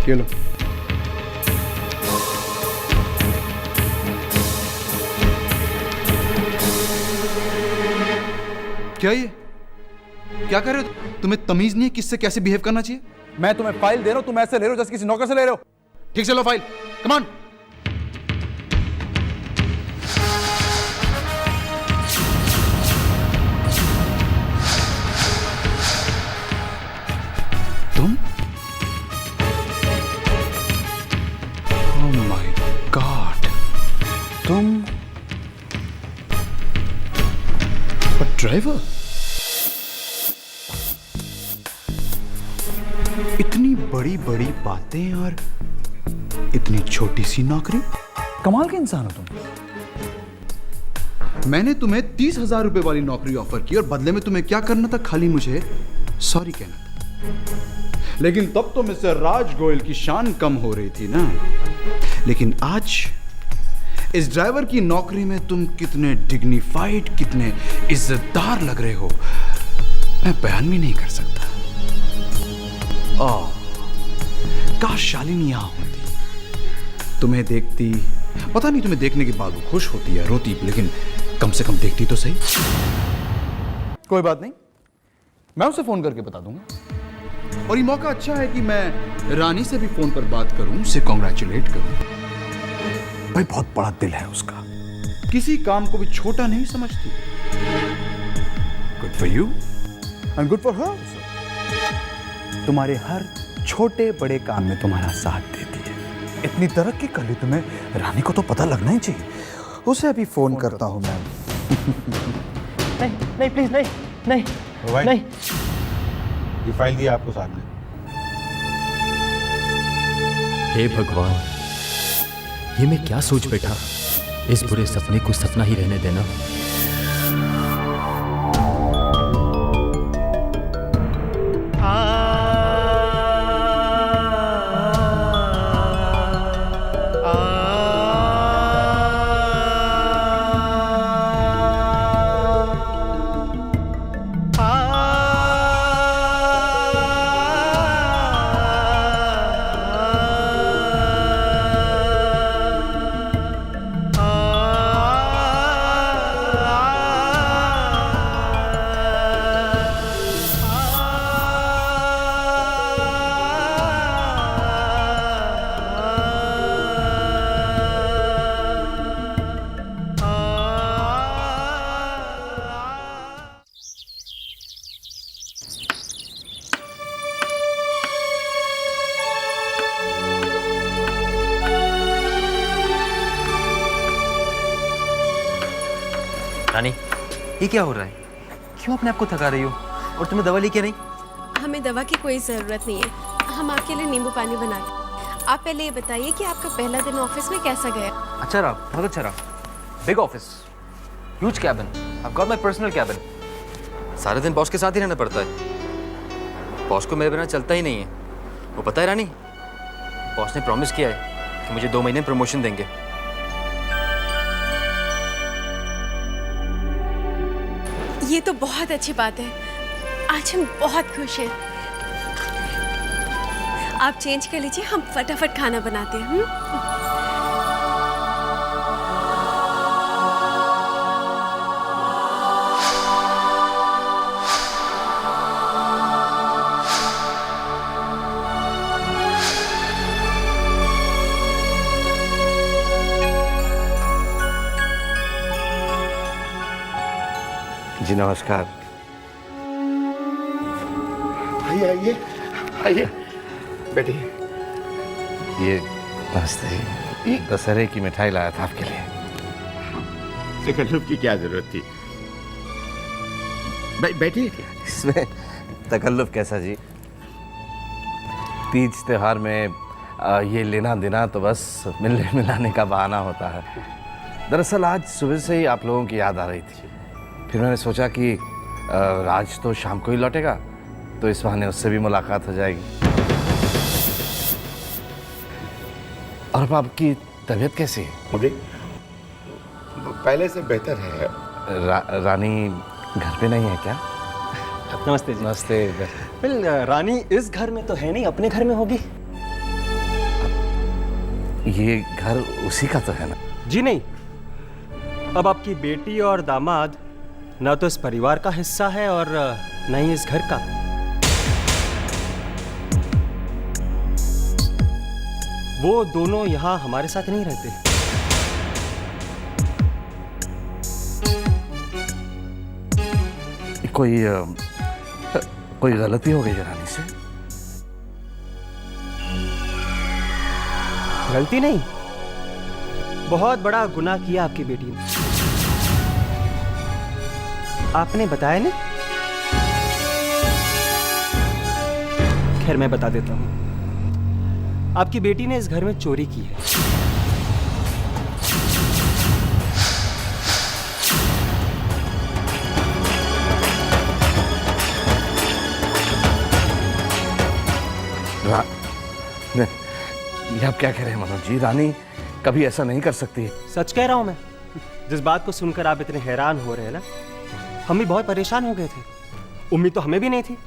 ये लो। क्या ये क्या कर रहे हो? तुम्हें तमीज नहीं है किससे कैसे बिहेव करना चाहिए? मैं तुम्हें फाइल दे रहा हूं, तुम ऐसे ले रहे हो जैसे किसी नौकर से ले रहे हो। ठीक से लो फाइल, कम ऑन। तुम? ओह माय गॉड, तुम ड्राइवर? इतनी बड़ी बड़ी बातें और इतनी छोटी सी नौकरी। कमाल के इंसान हो तुम। मैंने तुम्हें 30,000 रुपए वाली नौकरी ऑफर की और बदले में तुम्हें क्या करना था? खाली मुझे सॉरी कहना था। लेकिन तब तो मिस्टर राज गोयल की शान कम हो रही थी ना। लेकिन आज इस ड्राइवर की नौकरी में तुम कितने डिग्निफाइड, कितने इज्जतदार लग रहे हो, मैं बयान भी नहीं कर सकता। काश शालिनी यहां होती, तुम्हें देखती। पता नहीं तुम्हें देखने के बाद वो खुश होती या रोती, लेकिन कम से कम देखती तो सही। कोई बात नहीं, मैं उसे फोन करके बता दूंगा। और ये मौका अच्छा है कि मैं रानी से भी फोन पर बात करूं, उसे कॉन्ग्रेचुलेट करूं। भाई बहुत बड़ा दिल है उसका, किसी काम को भी छोटा नहीं समझती। Good for you and good for her. तुम्हारे हर छोटे बड़े काम में तुम्हारा साथ देती है। इतनी तरक्की कर ली तुम्हें, रानी को तो पता लगना ही चाहिए। उसे अभी फोन करता हूं मैं। नहीं नहीं प्लीज, नहीं नहीं नहीं। ये फाइल दी आपको साथ में। हे भगवान, ये मैं क्या सोच बैठा। इस बुरे सपने को सपना ही रहने देना। रानी, ये क्या हो रहा है? क्यों अपने आप को थका रही हो? और तुम्हें दवा ली क्या नहीं? हमें दवा की कोई ज़रूरत नहीं है, हम आपके लिए नींबू पानी बना लें। आप पहले ये बताइए कि आपका पहला दिन ऑफिस में कैसा गया? अच्छा रहा, बहुत अच्छा रहा। Big office, huge cabin, I got my personal cabin. सारे दिन बॉस के साथ ही रहना पड़ता है। बॉस को मेरे बिना चलता ही नहीं है। वो पता है रानी, बॉस ने प्रॉमिस किया है कि मुझे 2 महीने प्रमोशन देंगे। ये तो बहुत अच्छी बात है, आज हम बहुत खुश हैं। आप चेंज कर लीजिए, हम फटाफट खाना बनाते हैं। जी नमस्कार। आइए आइए आइए बैठिए। ये नमस्ते, दशहरे की मिठाई लाया था आपके लिए। तकल्लुफ की क्या जरूरत थी? बैठिए। इसमें तकल्लुफ कैसा जी? तीज त्योहार में ये लेना देना तो बस मिलने मिलाने का बहाना होता है। दरअसल आज सुबह से ही आप लोगों की याद आ रही थी। फिर मैंने सोचा कि राज तो शाम को ही लौटेगा, तो इस बहाने उससे भी मुलाकात हो जाएगी। और अब आपकी तबीयत कैसी है? मुझे पहले से बेहतर है। रानी घर पे नहीं है क्या? नमस्ते जी। नमस्ते। रानी इस घर में तो है नहीं, अपने घर में होगी। ये घर उसी का तो है ना? जी नहीं, अब आपकी बेटी और दामाद न तो इस परिवार का हिस्सा है और न ही इस घर का। वो दोनों यहाँ हमारे साथ नहीं रहते। कोई गलती हो गई है रानी से? गलती नहीं, बहुत बड़ा गुनाह किया आपकी बेटी ने। आपने बताया नहीं? खैर मैं बता देता हूं। आपकी बेटी ने इस घर में चोरी की है। ये आप क्या कह रहे हैं मनोज जी? रानी कभी ऐसा नहीं कर सकती है। सच कह रहा हूं मैं। जिस बात को सुनकर आप इतने हैरान हो रहे हैं ना, हम भी बहुत परेशान हो गए थे। उम्मीद तो हमें भी नहीं थी।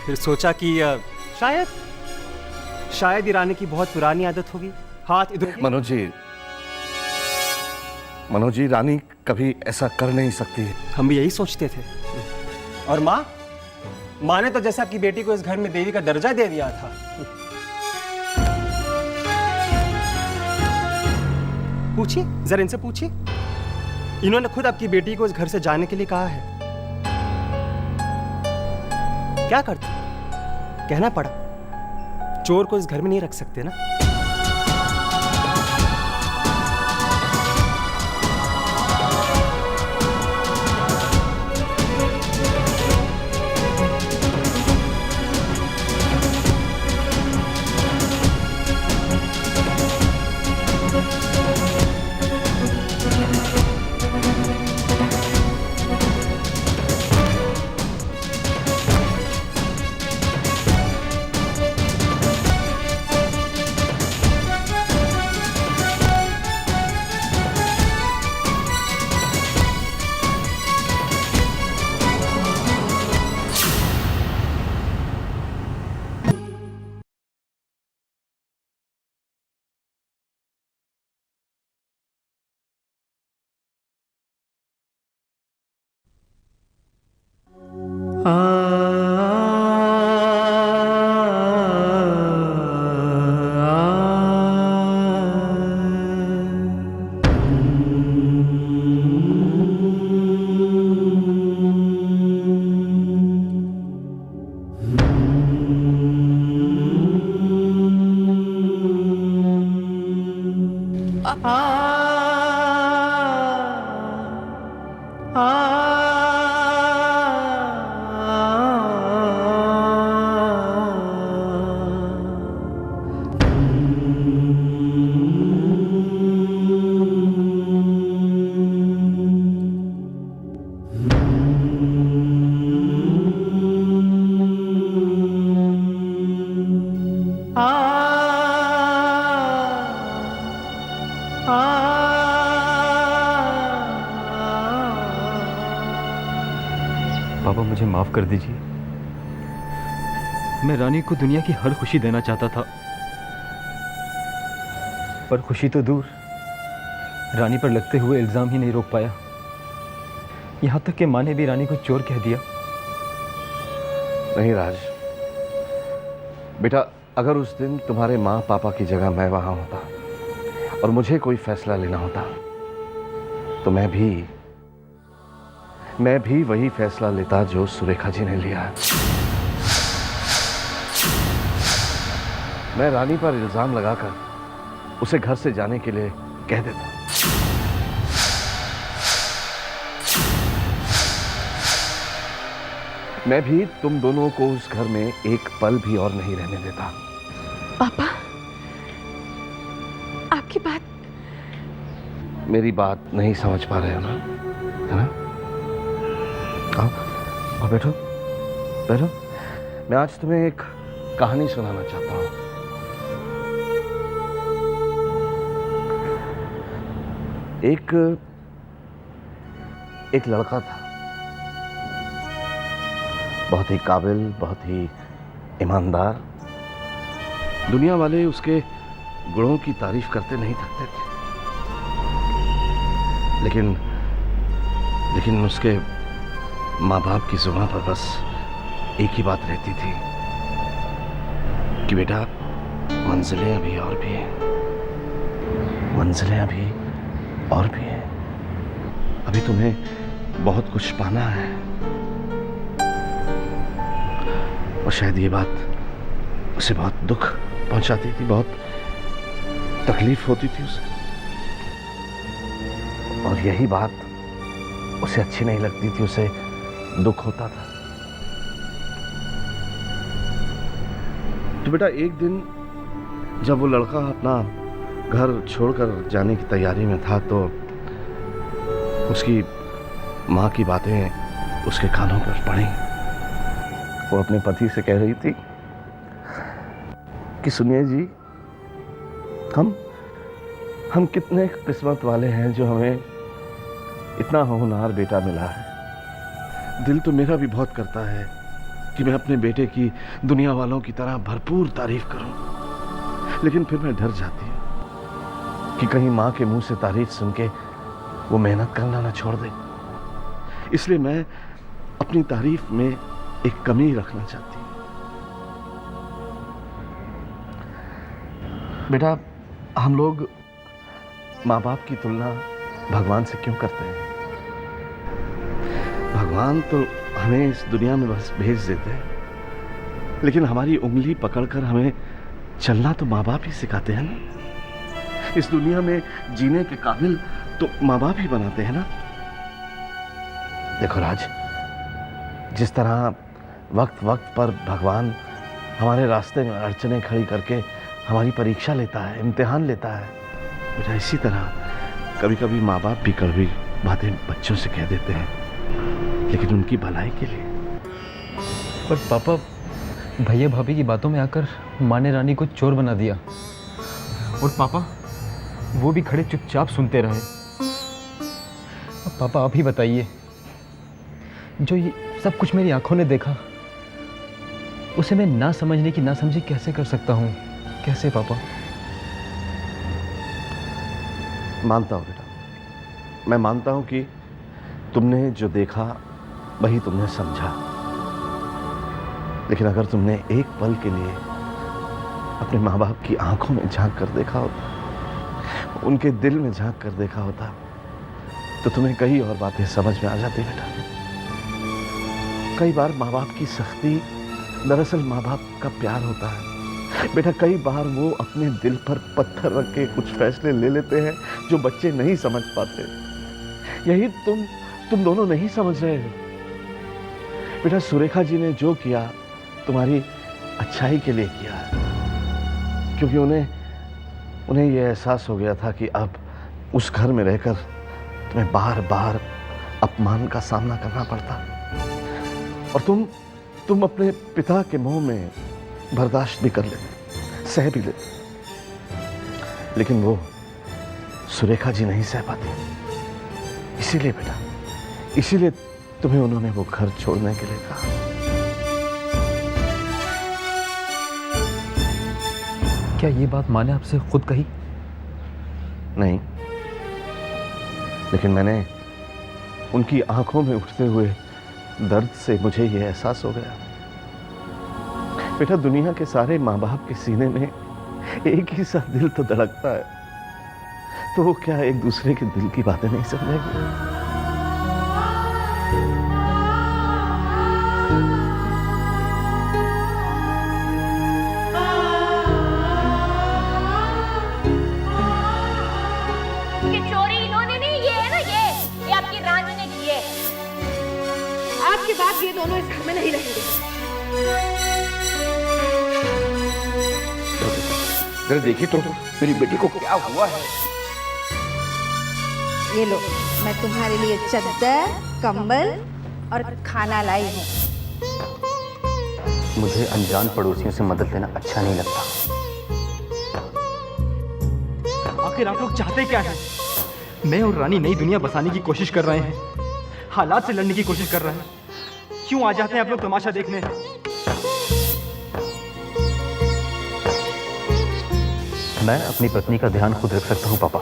फिर सोचा कि शायद ही रानी की बहुत पुरानी आदत होगी, हाथ इधर। मनोज जी रानी कभी ऐसा कर नहीं सकती है। हम भी यही सोचते थे। और माँ ने तो जैसा आपकी बेटी को इस घर में देवी का दर्जा दे दिया था। पूछिए, जरा इनसे पूछिए। इन्होंने खुद आपकी बेटी को इस घर से जाने के लिए कहा है। क्या करते? कहना पड़ा। चोर को इस घर में नहीं रख सकते ना। पापा मुझे माफ कर दीजिए। मैं रानी को दुनिया की हर खुशी देना चाहता था, पर खुशी तो दूर, रानी पर लगते हुए इल्जाम ही नहीं रोक पाया। यहां तक कि माँ ने भी रानी को चोर कह दिया। नहीं राज बेटा, अगर उस दिन तुम्हारे माँ पापा की जगह मैं वहां होता और मुझे कोई फैसला लेना होता तो मैं भी वही फैसला लेता जो सुरेखा जी ने लिया है। मैं रानी पर इल्जाम लगाकर उसे घर से जाने के लिए कह देता। मैं भी तुम दोनों को उस घर में एक पल भी और नहीं रहने देता। पापा, आपकी बात। मेरी बात नहीं समझ पा रहे हो ना, है ना? आओ बैठो बैठो। मैं आज तुम्हें एक कहानी सुनाना चाहता हूं। एक लड़का था, बहुत ही काबिल, बहुत ही ईमानदार। दुनिया वाले उसके गुणों की तारीफ करते नहीं थकते थे, लेकिन उसके माँ बाप की जुबान पर बस एक ही बात रहती थी कि बेटा मंजिलें अभी और भी हैं, मंजिलें अभी और भी हैं, अभी तुम्हें बहुत कुछ पाना है। और शायद ये बात उसे बहुत दुख पहुंचाती थी, बहुत तकलीफ होती थी उसे, और यही बात उसे अच्छी नहीं लगती थी, उसे दुख होता था। तो बेटा एक दिन जब वो लड़का अपना घर छोड़कर जाने की तैयारी में था तो उसकी माँ की बातें उसके कानों पर पड़ी। वो अपने पति से कह रही थी कि सुनिए जी, हम कितने किस्मत वाले हैं जो हमें इतना होनहार बेटा मिला है। दिल तो मेरा भी बहुत करता है कि मैं अपने बेटे की दुनिया वालों की तरह भरपूर तारीफ करूं, लेकिन फिर मैं डर जाती हूं कि कहीं माँ के मुंह से तारीफ सुन के वो मेहनत करना ना छोड़ दे। इसलिए मैं अपनी तारीफ में एक कमी रखना चाहती हूं। बेटा हम लोग माँ बाप की तुलना भगवान से क्यों करते हैं? भगवान तो हमें इस दुनिया में बस भेज देते हैं, लेकिन हमारी उंगली पकड़कर हमें चलना तो माँ बाप ही सिखाते हैं ना। इस दुनिया में जीने के काबिल तो माँ बाप ही बनाते हैं ना। देखो राज, जिस तरह वक्त वक्त पर भगवान हमारे रास्ते में अड़चनें खड़ी करके हमारी परीक्षा लेता है, इम्तिहान लेता है, बेटा इसी तरह कभी कभी माँ बाप भी कड़वी बातें बच्चों से कह देते हैं, लेकिन उनकी भलाई के लिए। पर पापा, भैया भाभी की बातों में आकर माँ ने रानी को चोर बना दिया, और पापा वो भी खड़े चुपचाप सुनते रहे। अब पापा आप ही बताइए, जो ये सब कुछ मेरी आंखों ने देखा, उसे मैं ना समझने की ना समझी कैसे कर सकता हूँ? कैसे पापा? मानता हूँ बेटा, मैं मानता हूँ कि तुमने जो देखा वही तुमने समझा, लेकिन अगर तुमने एक पल के लिए अपने माँ बाप की आंखों में झांक कर देखा होता, उनके दिल में झांक कर देखा होता, तो तुम्हें कई और बातें समझ में आ जाती बेटा। कई बार माँ बाप की सख्ती दरअसल माँ बाप का प्यार होता है बेटा। कई बार वो अपने दिल पर पत्थर रख के कुछ फैसले ले लेते हैं जो बच्चे नहीं समझ पाते। यही तुम दोनों नहीं समझ रहे हो बेटा। सुरेखा जी ने जो किया तुम्हारी अच्छाई के लिए किया है, क्योंकि उन्हें यह एहसास हो गया था कि अब उस घर में रहकर तुम्हें बार बार अपमान का सामना करना पड़ता, और तुम अपने पिता के मुंह में बर्दाश्त भी कर लेते, सह भी लेते, लेकिन वो सुरेखा जी नहीं सह पाती। इसीलिए बेटा, इसीलिए तुम्हें उन्होंने वो घर छोड़ने के लिए कहा। क्या ये बात माँ ने आपसे खुद कही? नहीं, लेकिन मैंने उनकी आंखों में उठते हुए दर्द से मुझे यह एहसास हो गया बेटा, दुनिया के सारे माँ बाप के सीने में एक ही सा दिल तो धड़कता है, तो वो क्या एक दूसरे के दिल की बातें नहीं समझेंगे? ये चोरी इन्होंने नहीं, ये है ना, ये आपकी रानी ने की है। आज के बाद ये दोनों इस घर में नहीं रहेंगे। जरा देखिए तो मेरी बेटी को क्या हुआ है। ये लो, मैं तुम्हारे लिए चद्दर, कंबल और खाना लाई हूँ। मुझे अनजान पड़ोसियों से मदद लेना अच्छा नहीं लगता। आखिर आप लोग चाहते क्या हैं? मैं और रानी नई दुनिया बसाने की कोशिश कर रहे हैं, हालात से लड़ने की कोशिश कर रहे हैं। क्यों आ जाते हैं आप लोग तमाशा देखने? मैं अपनी पत्नी का ध्यान खुद रख सकता हूँ पापा।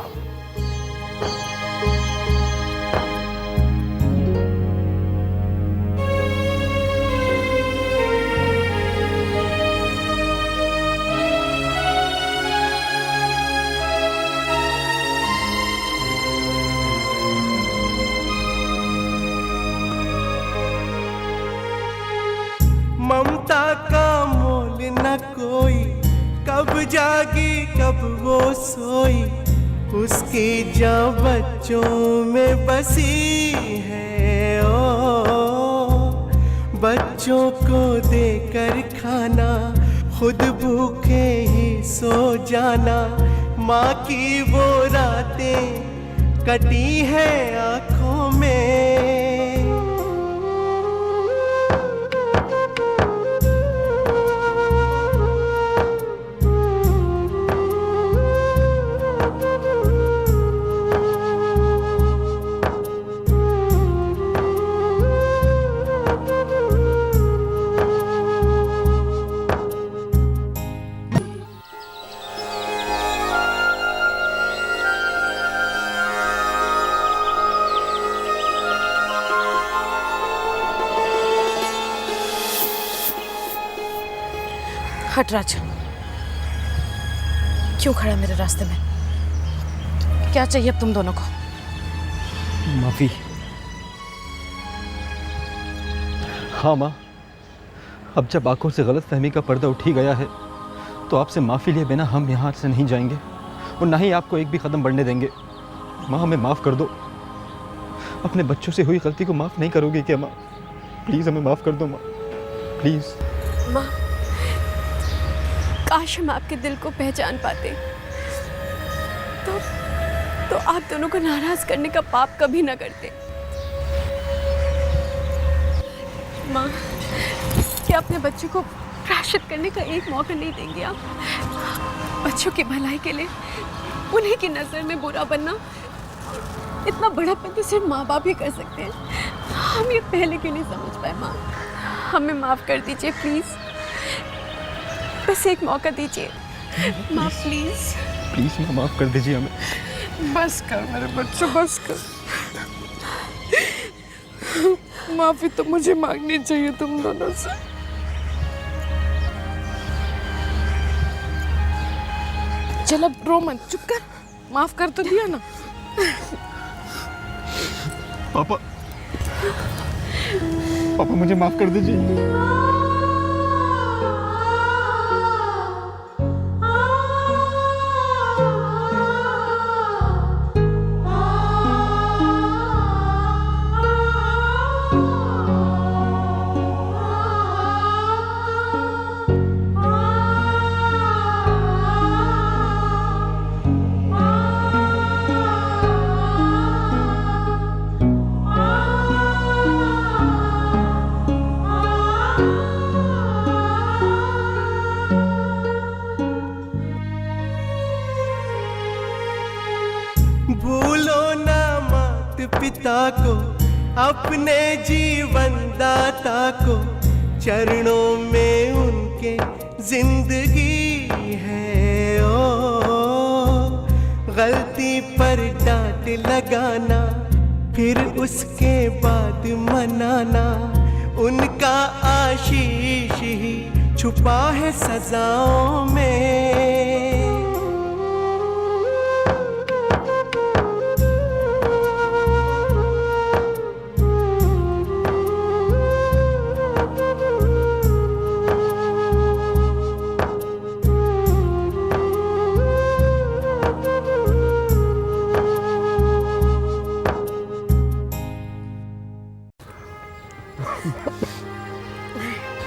ममता का मोल न कोई, कब जागी कब वो सोई, उसकी जान बच्चों में बसी है। ओ बच्चों को देकर खाना, खुद भूखे ही सो जाना, माँ की वो रातें कटी है आँखों में। हट राज, क्यों खड़ा मेरे रास्ते में? क्या चाहिए अब तुम दोनों को? माफी। हाँ माँ, अब जब आंखों से गलतफहमी का पर्दा उठ ही गया है तो आपसे माफ़ी लिए बिना हम यहाँ से नहीं जाएंगे और ना ही आपको एक भी कदम बढ़ने देंगे। माँ, हमें माफ़ कर दो। अपने बच्चों से हुई गलती को माफ़ नहीं करोगे क्या माँ? प्लीज़ हमें माफ़ कर दो माँ, प्लीज़। माँ, काश हम आपके दिल को पहचान पाते तो आप दोनों को नाराज करने का पाप कभी ना करते। माँ, क्या अपने बच्चों को प्रायश्चित करने का एक मौका नहीं देंगे आप? बच्चों की भलाई के लिए उन्हीं की नज़र में बुरा बनना, इतना बड़ापन तो सिर्फ माँ बाप ही कर सकते हैं। हम ये पहले क्यों नहीं समझ पाए? माँ, हमें माफ़ कर दीजिए प्लीज़, बस एक मौका दीजिए माँ, प्लीज़। प्लीज़ माँ, माफ़ कर दीजिए हमें। बस कर मेरे बच्चों, बस कर। माफी तो मुझे मांगनी चाहिए तुम दोनों से। चल अब रो मत, चुप कर। माफ कर तो दिया ना। पापा, पापा मुझे माफ़ कर दीजिए। भूलो ना मात पिता को, अपने जीवन दाता को, चरणों में उनके जिंदगी है। ओ गलती पर डांट लगाना, फिर उसके बाद मनाना, उनका आशीष ही छुपा है सजाओं में।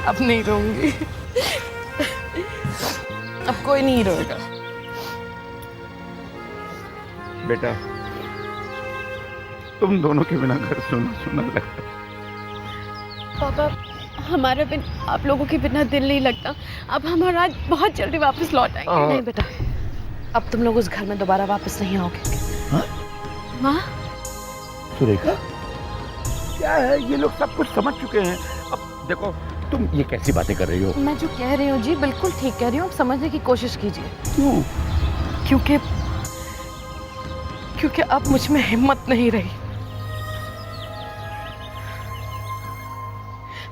अब नहीं रोऊंगी। अब कोई नहीं रोएगा। बेटा, तुम दोनों के बिना घर सुना सुना लगता। पापा, हमारा बिन आप लोगों के बिना दिल नहीं लगता। अब हमारा आज बहुत जल्दी वापस लौट आएंगे। नहीं बेटा, अब तुम लोग उस घर में दोबारा वापस नहीं आओगे। माँ, सुरेखा, क्या है, ये लोग सब कुछ समझ चुके हैं। अब देखो, तुम ये कैसी बातें कर रही हो? मैं जो कह रही हूँ जी बिल्कुल ठीक कह रही हूँ, अब समझने की कोशिश कीजिए। क्यों? क्योंकि अब मुझ में हिम्मत नहीं रही।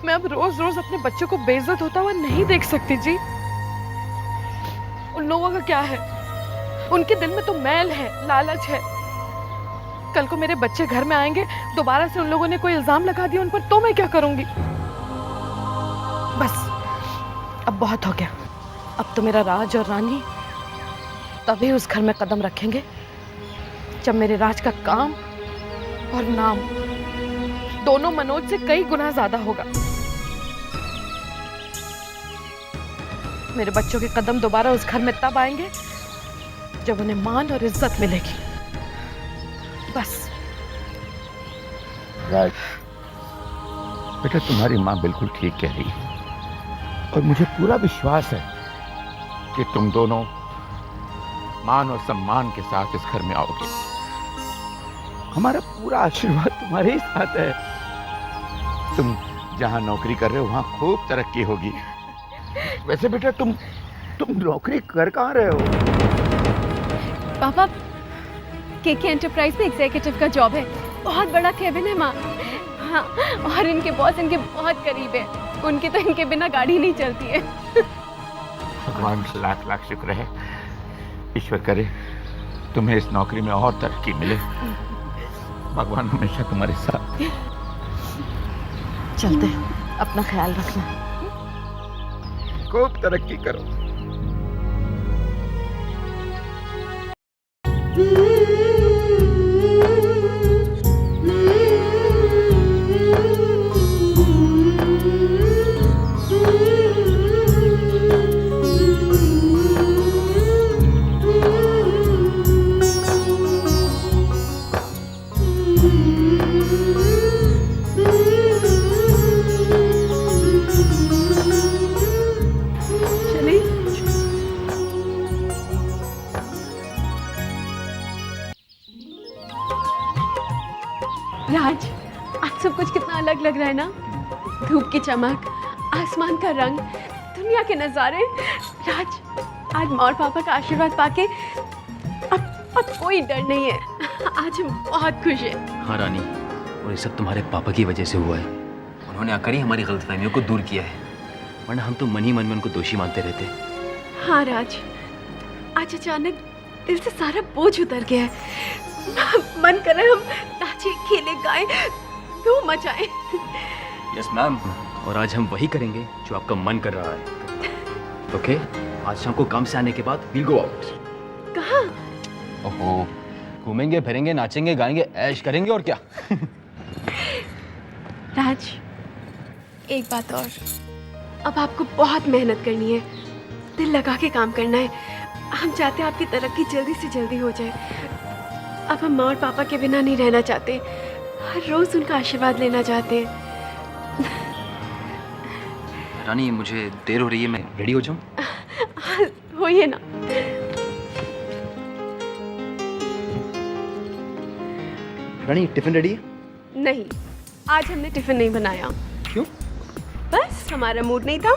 मैं अब रोज रोज अपने बच्चों को बेइज्जत होता हुआ नहीं देख सकती जी। उन लोगों का क्या है, उनके दिल में तो मैल है, लालच है। कल को मेरे बच्चे घर में आएंगे, दोबारा से उन लोगों ने कोई इल्जाम लगा दिया उन पर, तो मैं क्या करूंगी? बस अब बहुत हो गया। अब तो मेरा राज और रानी तभी उस घर में कदम रखेंगे जब मेरे राज का काम और नाम दोनों मनोज से कई गुना ज्यादा होगा। मेरे बच्चों के कदम दोबारा उस घर में तब आएंगे जब उन्हें मान और इज्जत मिलेगी। बस। राज, बेटा तुम्हारी माँ बिल्कुल ठीक कह रही है और मुझे पूरा विश्वास है कि तुम दोनों मान और सम्मान के साथ इस घर में आओगे। हमारा पूरा आशीर्वाद तुम्हारे ही साथ है। तुम जहाँ नौकरी कर रहे हो वहाँ खूब तरक्की होगी। वैसे बेटा तुम नौकरी कर कहाँ रहे हो? पापा, केके एंटरप्राइज में एग्जीक्यूटिव का जॉब है। बहुत बड़ा केबिन है माँ। हाँ, और इनके बॉस इनके बहुत करीब है। उनकी तो इनके बिना गाड़ी नहीं चलती है। भगवान से लाख लाख शुक्र है। ईश्वर करे तुम्हें इस नौकरी में और तरक्की मिले। भगवान हमेशा तुम्हारे साथ। चलते हैं, अपना ख्याल रखना। खूब तरक्की करो। राज, आज सब कुछ कितना अलग लग रहा है ना। धूप की चमक, आसमान का रंग, दुनिया के नज़ारे। राज, आज माँ और पापा का आशीर्वाद पाके अब कोई डर नहीं है। आज हम बहुत खुश हैं। हाँ रानी, और ये सब तुम्हारे पापा की वजह से हुआ है। उन्होंने आकर ही हमारी गलतफहमियों को दूर किया है, वरना हम तो मन ही मन में उनको दोषी मानते रहते। हाँ राज, आज अचानक दिल से सारा बोझ उतर गया है। मन कर रहा है हम नाचे, खेले, गाए, धूम मचाए। यस मैम, और आज हम वही करेंगे जो आपका मन कर रहा है। ओके, आज शाम को काम से आने के बाद वील गो आउट। कहाँ? ओहो, घूमेंगे, फिरेंगे, नाचेंगे, गाएंगे, ऐश करेंगे और क्या। राज, एक बात और, अब आपको बहुत मेहनत करनी है, दिल लगा के काम करना है। हम चाहते हैं आपकी तरक्की जल्दी से जल्दी हो जाए। अब हम माँ और पापा के बिना नहीं रहना चाहते, हर रोज उनका आशीर्वाद लेना चाहते हैं। रानी, मुझे देर हो रही है, मैं रेडी हो जाऊं? होइए ना। रानी, टिफिन रेडी है? नहीं, आज हमने टिफिन नहीं बनाया। क्यों? बस हमारा मूड नहीं था।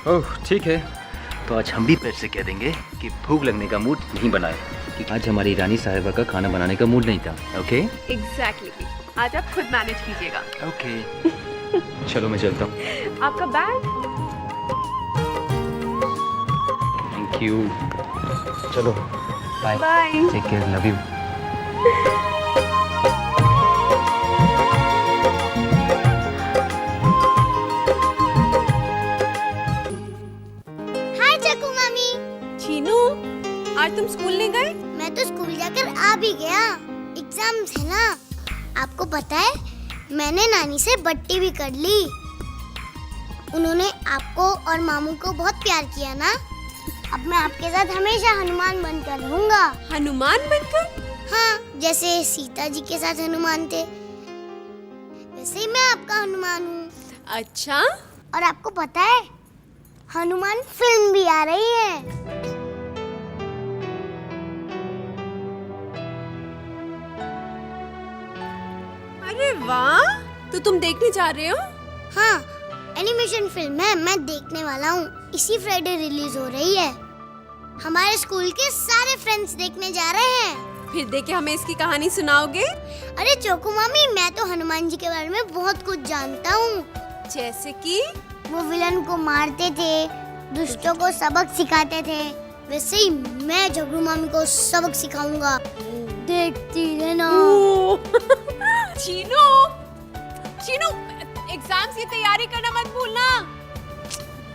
ओह ठीक है, तो आज हम भी पेट से कह देंगे कि भूख लगने का मूड नहीं बनाए, क्योंकि आज हमारी रानी साहिबा का खाना बनाने का मूड नहीं था। ओके? एग्जैक्टली। आज आप खुद मैनेज कीजिएगा। ओके। चलो मैं चलता हूँ। आपका बैग। Thank you. चलो bye. Bye. Take care, love you. आज तुम स्कूल नहीं गए? मैं तो स्कूल जाकर आ भी गया। एग्जाम्स है ना। आपको पता है, मैंने नानी से बट्टी भी कर ली। उन्होंने आपको और मामू को बहुत प्यार किया ना। अब मैं आपके साथ हमेशा हनुमान बनकर रहूंगा। हनुमान बनकर? हाँ, जैसे सीता जी के साथ हनुमान थे, वैसे ही मैं आपका हनुमान हूँ। अच्छा? और आपको पता है, हनुमान फिल्म भी आ रही है। अरे वाह, तो तुम देखने जा रहे हो? हाँ, एनिमेशन फिल्म है, मैं देखने वाला हूँ। इसी फ्राइडे रिलीज हो रही है। हमारे स्कूल के सारे फ्रेंड्स देखने जा रहे हैं। फिर देखे हमें इसकी कहानी सुनाओगे? अरे चोकू मामी, मैं तो हनुमान जी के बारे में बहुत कुछ जानता हूँ। जैसे कि वो विलन को मारते थे, दुष्टों को सबक सिखाते थे, वैसे ही मैं झगड़ू मामी को सबक सिखाऊंगा। देखती रहना। चीनू, चीनू, एग्जाम्स की तैयारी करना मत भूलना।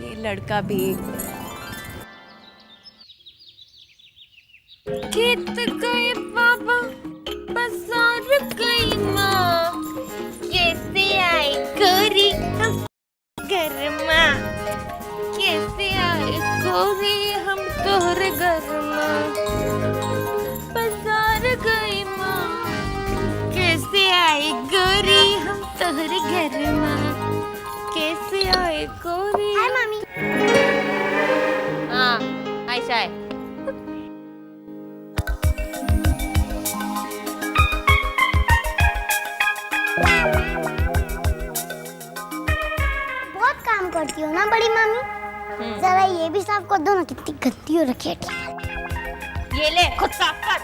ये लड़का भी। खेत गए बाबा, बाजार गई माँ, कैसे आए गोरी हम घर माँ, कैसे आए गोरी हम तोहरे घर माँ, बाजार गई माँ, कैसे आए गोरी हम तोहरे घर माँ, कैसे आए गोरी। हाय मामी। हाँ, ऐसा है। बहुत काम करती हो ना बड़ी मामी। जरा ये भी साफ कर दो ना, कितनी गंदी हो रखी है। ये ले, खुद साफ कर।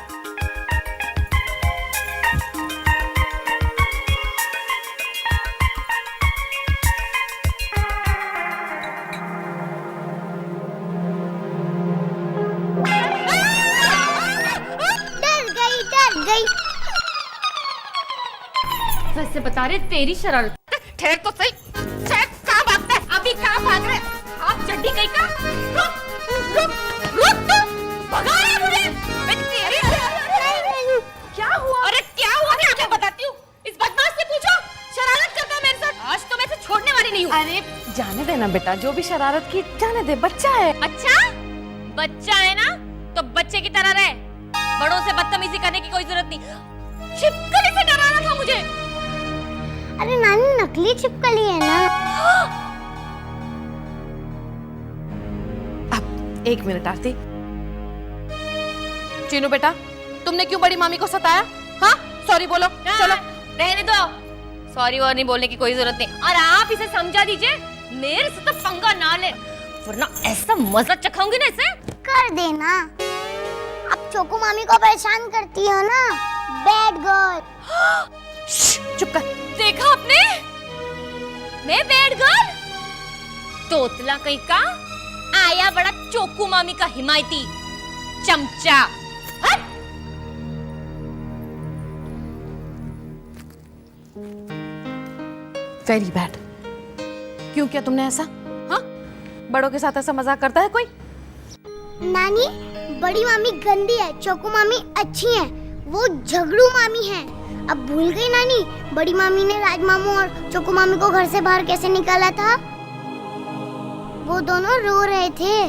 डर गई। वैसे बता रहे तेरी शरारत। ठहर तो सही। ठहर, कहाँ भागता है? अभी कहाँ भाग रहे? आप चड्डी कहीं का? रुक तू! भगा रहा है मुझे। क्या हुआ? अरे क्या हुआ? मैं आपको बताती हूँ। इस बदमाश से पूछो। शरारत करता है मेरे साथ। आज तो मैं इसे छोड़ने वाली नहीं हूँ। अरे जाने देना बेटा, जो भी शरारत की जाने दे, बच्चा है। अच्छा, बच्चा है ना, तो बच्चे की तरह रहे। बड़ों से बदतमीजी करने की कोई जरूरत नहीं। छिपकली से डराना था मुझे। अरे नानी, नकली छिपकली है ना। अब एक मिनट आरती। चीनू बेटा, तुमने क्यों बड़ी मामी को सताया? हाँ, सॉरी बोलो। चलो रहने दो। सॉरी और नहीं बोलने की कोई जरूरत नहीं। और आप इसे समझा दीजिए, मेरे से तो पंगा ना ले, वरना ऐसा मजा चखाऊंगी ना इसे। कर देना। अब चोकू मामी को परेशान करती हो ना, बैड गर्ल। चुप कर। देखा आपने? मैं बैड गर्ल? तोतला कहीं का आया बड़ा चोकू मामी का हिमायती चमचा। हट! Very bad. क्यों किया तुमने ऐसा? हाँ, बड़ों के साथ ऐसा मजाक करता है कोई? नानी, बड़ी मामी गंदी है, चोकू मामी अच्छी है। वो झगड़ू मामी है। अब भूल गई नानी, बड़ी मामी ने राज मामू और चोकू मामी को घर से बाहर कैसे निकाला था? वो दोनों रो रहे थे।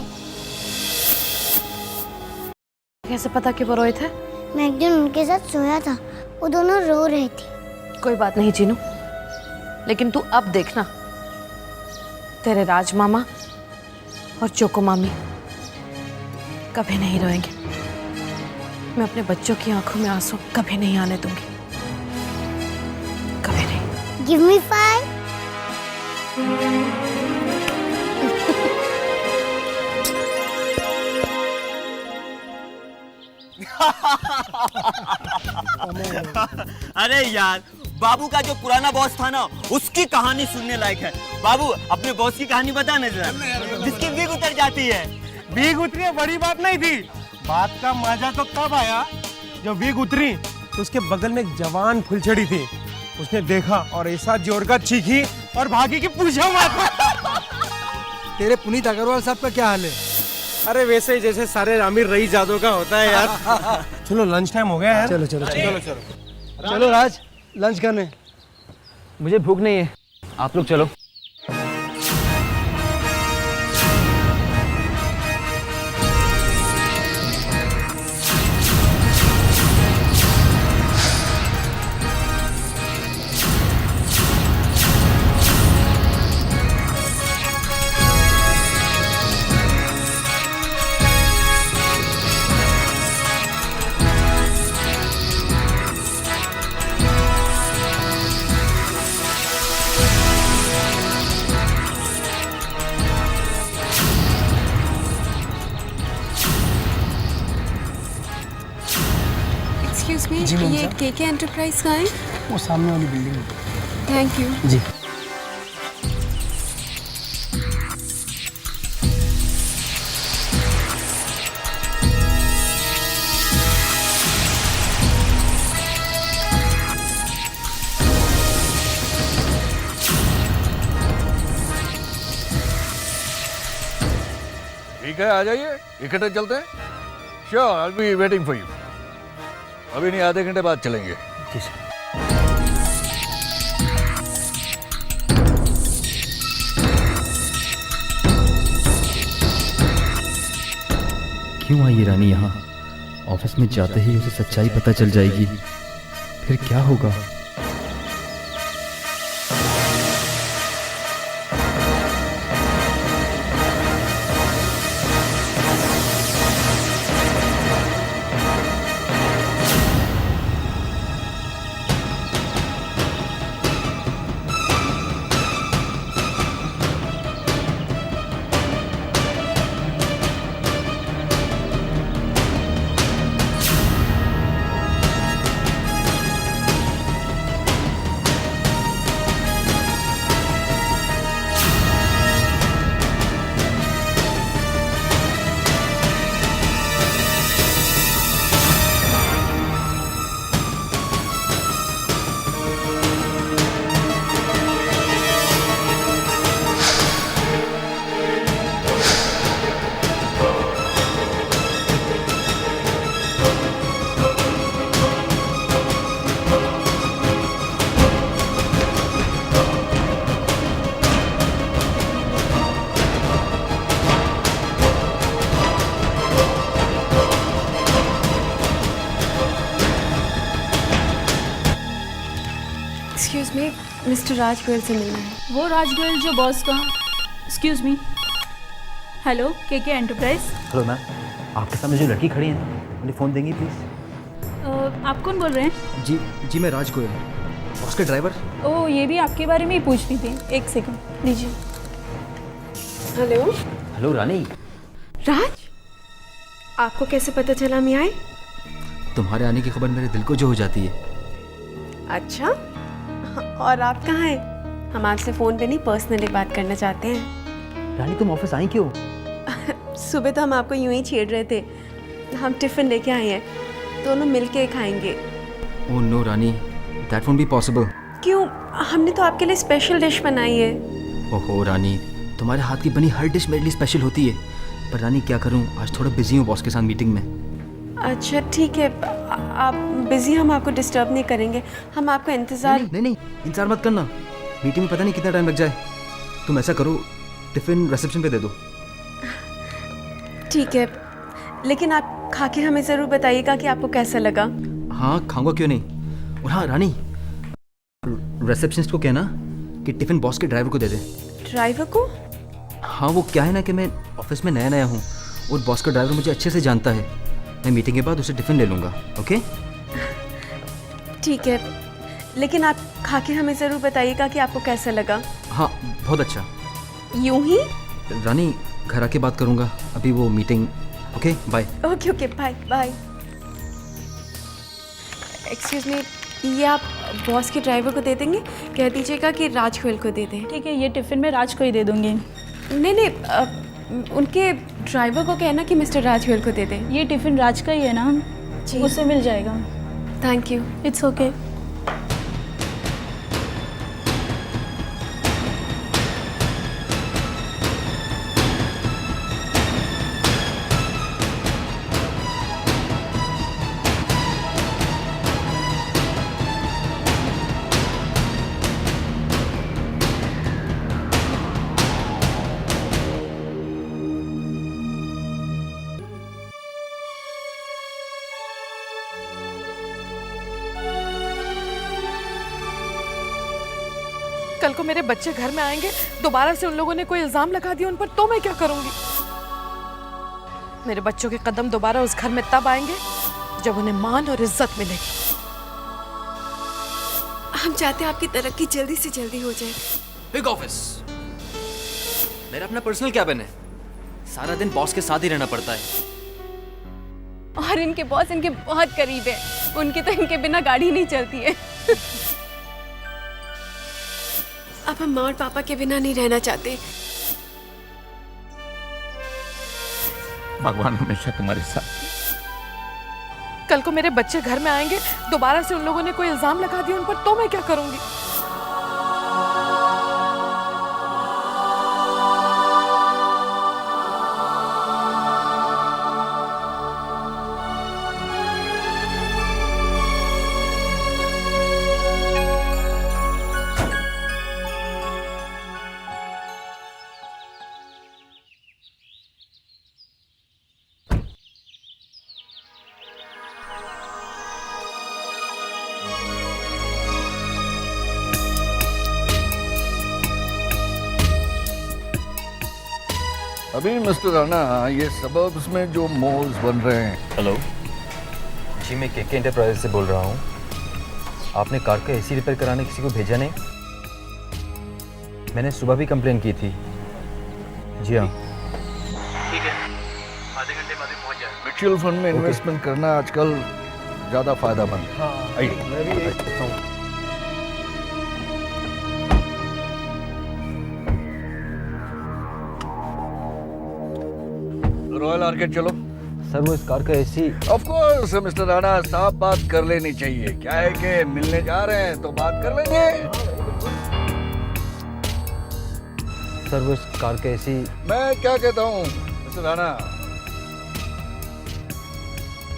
कैसे पता कि वो रोए थे? मैं एक दिन उनके साथ सोया था, वो दोनों रो रहे थे। कोई बात नहीं चीनू, लेकिन तू अब देखना, तेरे राज मामा और चोको मामी कभी नहीं रोएंगे। मैं अपने बच्चों की आंखों में आंसू कभी नहीं आने दूंगी, कभी नहीं। Give me 5. अरे यार, बाबू का जो पुराना बॉस था ना, उसकी कहानी सुनने लायक है। बाबू, अपने बॉस की कहानी बता ना जरा, जिसकी बीग उतर जाती है। बीग उतरी बड़ी बात नहीं थी। बात का मजा तो तब आया जब बीग उतरी तो उसके बगल में एक जवान फुलझड़ी थी। उसने देखा और ऐसा जोर का चीखी और भागी कि पूछो मत। तेरे पुनीत अग्रवाल साहब का क्या हाल है? अरे वैसे ही जैसे सारे आमिर रईस जादव का होता है यार। चलो लंच टाइम हो गया यार। चलो चलो चलो चलो चलो राज, लंच करने। मुझे भूख नहीं है, आप लोग चलो। मी जी, मैम ये साहब। केके एंटरप्राइज का है? वो सामने वाली बिल्डिंग में। Thank you. जी। ठीक है, आ जाइए, इकट्ठे चलते हैं। Sure, I be waiting for you. अभी नहीं, आधे घंटे बाद चलेंगे। जी सर। क्यों आई ये रानी यहाँ? ऑफिस में जाते ही उसे सच्चाई पता चल जाएगी, फिर क्या होगा? Excuse me, mister Raj Goyal से मिलना है। वो राज गोयल जो बॉस का। Excuse me. Hello, KK enterprise. Hello ma'am, आपके सामने जो लड़की खड़ी है उन्हें फ़ोन देंगी प्लीज़? आप कौन बोल रहे हैं? जी मैं राज गोयल, बॉस के ड्राइवर। ओ, ये भी आपके बारे में ही पूछ रही थी। एक सेकंड लीजिए। हेलो हेलो रानी, राज, आपको कैसे पता चला हम यहाँ आए? तुम्हारे आने की खबर मेरे दिल को जो हो जाती है। अच्छा, और आप कहाँ हैं? हम आपसे फ़ोन पे नहीं, पर्सनली बात करना चाहते हैं। रानी तुम ऑफिस आई क्यों? सुबह तो हम आपको यूं ही छेड़ रहे थे। हम टिफ़िन लेके आए हैं, दोनों मिलके खाएंगे। Oh no Rani, that won't be possible. क्यों? हमने तो आपके लिए स्पेशल डिश बनाई है। ओहो रानी, तुम्हारे हाथ की बनी हर डिश मेरे लिए स्पेशल होती है, पर रानी क्या करूं, आज थोड़ा बिजी हूं बॉस के साथ मीटिंग में। अच्छा ठीक है, आप बिजी, हम आपको डिस्टर्ब नहीं करेंगे। हम आपका इंतज़ार। नहीं, इंतजार मत करना, मीटिंग में पता नहीं कितना टाइम लग जाए। तुम ऐसा करो, टिफ़िन रिसेप्शन पे दे दो। ठीक है, लेकिन आप खा के हमें ज़रूर बताइएगा कि आपको कैसा लगा। हाँ खाऊंगा, क्यों नहीं। और हाँ रानी, रिसेप्शनिस्ट को कहना कि टिफ़िन बॉस के ड्राइवर को दे दे। ड्राइवर को? हाँ, वो क्या है ना कि मैं ऑफिस में नया हूँ और बॉस का ड्राइवर मुझे अच्छे से जानता है। मैं मीटिंग के बाद उसे टिफ़िन ले लूँगा। ओके ठीक है, लेकिन आप खा के हमें ज़रूर बताइएगा कि आपको कैसा लगा। हाँ बहुत अच्छा। यूं ही? रानी घर आके बात करूँगा, अभी वो meeting. Okay bye. Okay okay, bye bye. Excuse me, ये आप बॉस के ड्राइवर को दे देंगे? कह दीजिएगा कि राज गोयल को दे दें। ठीक है, ये टिफ़िन मैं राज को ही दे दूँगी। नहीं, उनके ड्राइवर को कहना कि मिस्टर राज गोयल को दे दें। ये टिफ़िन राज का ही है ना? जी, उससे मिल जाएगा। Thank you. It's okay. कल को मेरे बच्चे घर में आएंगे, दोबारा से उन लोगों ने कोई इल्जाम लगा दिया उन पर, तो मैं क्या करूंगी? मेरे बच्चों के कदम दोबारा उस घर में तब आएंगे जब उन्हें मान और इज्जत मिलेगी। हम चाहते हैं आपकी तरक्की जल्दी से जल्दी हो जाए। बिग ऑफिस, मेरा अपना पर्सनल कैबिन है, सारा दिन बॉस के साथ ही रहना पड़ता है। और इनके बॉस इनके बहुत करीब है। उनकी तो इनके बिना गाड़ी नहीं चलती है। अब हम माँ और पापा के बिना नहीं रहना चाहते। भगवान हमेशा तुम्हारे साथ। कल को मेरे बच्चे घर में आएंगे, दोबारा से उन लोगों ने कोई इल्जाम लगा दिया उन पर, तो मैं क्या करूंगी? अभी मिस्टर राणा, ये सबब्स में जो मॉल्स बन रहे हैं। हेलो जी, मैं केके एंटरप्राइज से बोल रहा हूँ। आपने कार का एसी रिपेयर कराने किसी को भेजा नहीं? मैंने सुबह भी कंप्लेन की थी। जी हाँ, ठीक है, आधे घंटे बाद पहुंच जाए। म्यूचुअल फंड में इन्वेस्टमेंट करना आजकल ज़्यादा फायदामंद है। आइए, मैं भी यही सोचता हूँ। रॉयल आर्केड चलो। सर वो इस कार का AC. Of course mister Rana, साफ बात कर लेनी चाहिए। क्या है कि मिलने जा रहे हैं तो बात कर लेंगे। सर वो इस कार का एसी। मैं क्या कहता हूँ मिस्टर राणा?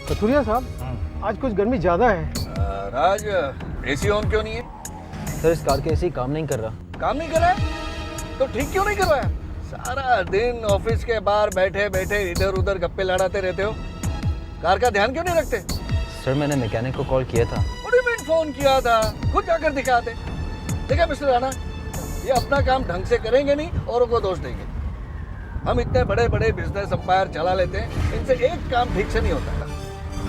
कथुरिया साहब, आज कुछ गर्मी ज्यादा है। राज, एसी ऑन क्यों नहीं है? सर इस कार का एसी काम नहीं कर रहा। काम नहीं कर रहा है तो ठीक क्यों नहीं कर रहा है? सारा दिन ऑफिस के बाहर बैठे बैठे इधर उधर गप्पे लड़ाते रहते हो, कार का ध्यान क्यों नहीं रखते? सर मैंने मैकेनिक को कॉल किया था। फोन किया था, खुद जाकर दिखाते। देखा मिस्टर राणा, ये अपना काम ढंग से करेंगे नहीं, औरों को दोष देंगे। हम इतने बड़े बड़े बिजनेस एम्पायर चला लेते हैं, इनसे एक काम ठीक से नहीं होता।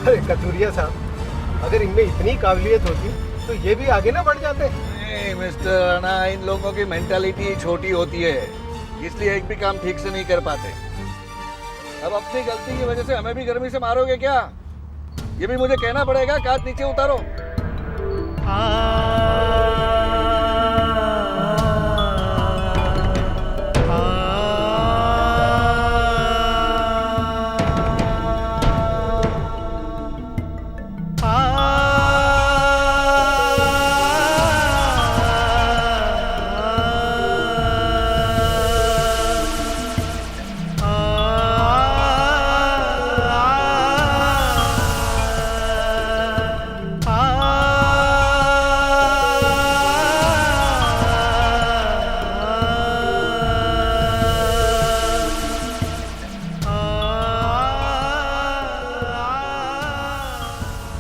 अरे कथुरिया साहब, अगर इनमें इतनी काबिलियत होती तो ये भी आगे ना बढ़ जाते। नहीं मिस्टर राणा, इन लोगों की मेंटालिटी छोटी होती है, इसलिए एक भी काम ठीक से नहीं कर पाते। अब अपनी गलती की वजह से हमें भी गर्मी से मारोगे क्या? ये भी मुझे कहना पड़ेगा, कांच नीचे उतारो।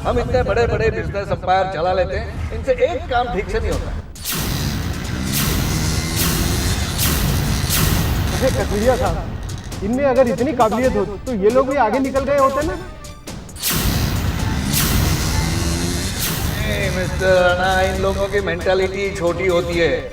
हम इतने बड़े बड़े बिजनेस एम्पायर चला लेते हैं, इनसे एक काम ठीक से नहीं होता। अरे कथुरिया साहब, इनमें अगर इतनी काबिलियत हो तो ये लोग भी आगे निकल गए होते ना। मिस्टर राणा, इन लोगों की मेंटालिटी छोटी होती है,